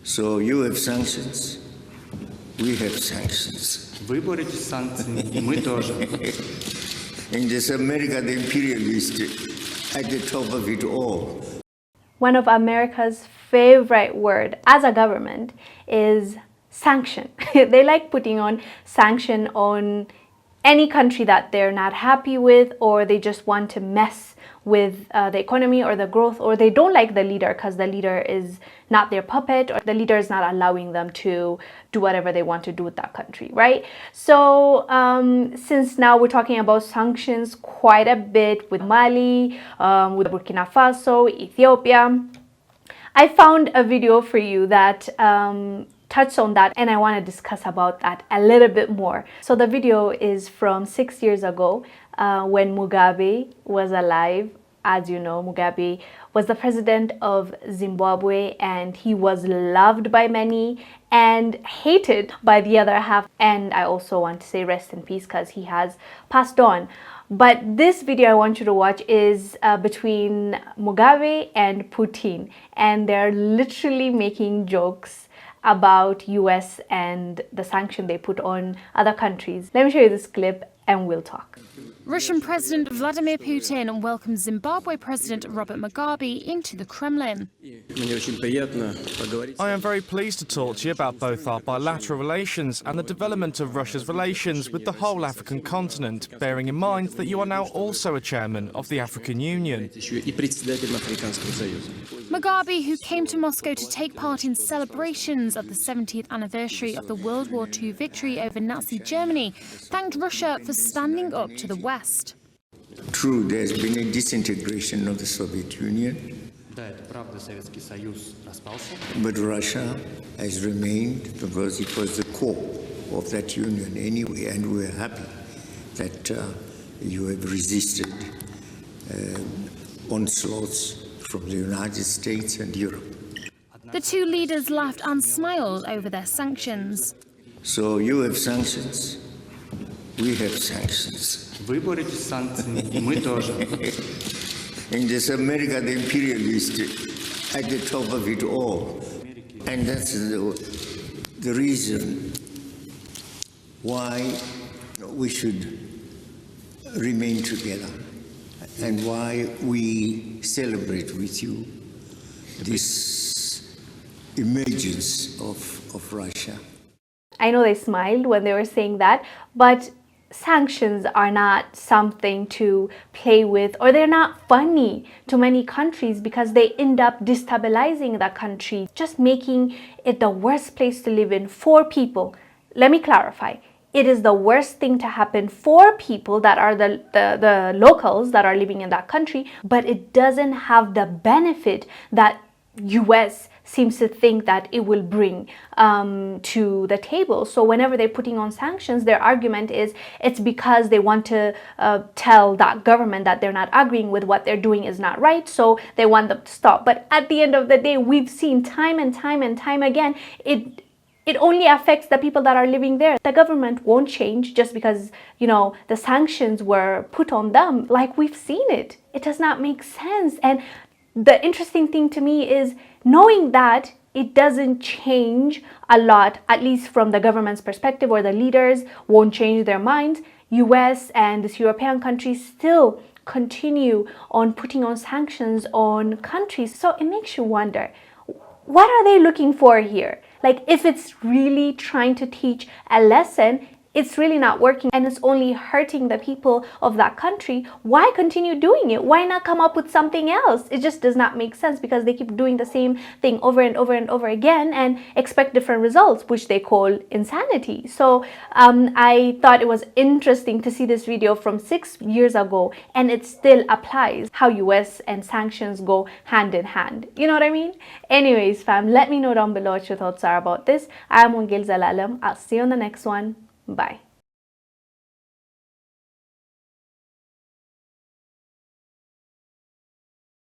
So you have sanctions, we have sanctions. Вы боретесь с санкциями, и мы тоже. In this America, the imperialist at the top of it all. One of America's favorite word as a government is sanction. They like putting on sanction on any country that they're not happy with, or they just want to mess with the economy or the growth, or they don't like the leader because the leader is not their puppet, or the leader is not allowing them to do whatever they want to do with that country, right? So since now we're talking about sanctions quite a bit with Mali, with Burkina Faso, Ethiopia, I found a video for you that touched on that, and I want to discuss about that a little bit more. So the video is from 6 years ago when Mugabe was alive. As you know, Mugabe was the president of Zimbabwe, and he was loved by many and hated by the other half. And I also want to say rest in peace because he has passed on. But this video I want you to watch is between Mugabe and Putin, and they're literally making jokes about US and the sanction they put on other countries. Let me show you this clip and we'll talk. Russian President Vladimir Putin welcomes Zimbabwe President Robert Mugabe into the Kremlin. I am very pleased to talk to you about both our bilateral relations and the development of Russia's relations with the whole African continent, bearing in mind that you are now also a chairman of the African Union. Mugabe, who came to Moscow to take part in celebrations of the 70th anniversary of the World War II victory over Nazi Germany, thanked Russia for standing up to the West. True, there's been a disintegration of the Soviet Union, but Russia has remained because it was the core of that union anyway, and we're happy that you have resisted onslaughts from the United States and Europe. The two leaders laughed and smiled over their sanctions. So you have sanctions, we have sanctions. Вы боретесь с санкциями, и мы тоже. In this America, the imperialist at the top of it all. And that's the reason why we should remain together and why we celebrate with you this emergence of Russia. I know they smiled when they were saying that, but sanctions are not something to play with, or they're not funny to many countries because they end up destabilizing the country, just making it the worst place to live in for people. Let me clarify. It is the worst thing to happen for people that are the locals that are living in that country, but it doesn't have the benefit that US seems to think that it will bring to the table. So whenever they're putting on sanctions, their argument is it's because they want to tell that government that they're not agreeing with what they're doing is not right, so they want them to stop. But at the end of the day, we've seen time and time again, it only affects the people that are living there. The government won't change just because, you know, the sanctions were put on them. Like, we've seen it. It does not make sense. And the interesting thing to me is knowing that it doesn't change a lot, at least from the government's perspective, or the leaders won't change their minds. US and these European countries still continue on putting on sanctions on countries. So it makes you wonder, what are they looking for here? Like, if it's really trying to teach a lesson, it's really not working and it's only hurting the people of that country, why continue doing it? Why not come up with something else? It just does not make sense because they keep doing the same thing over and over and over again and expect different results, which they call insanity. So I thought it was interesting to see this video from 6 years ago, and it still applies how US and sanctions go hand in hand. You know what I mean? Anyways, fam, let me know down below what your thoughts are about this. I am Wongel Zelalem. I'll see you on the next one. Bye.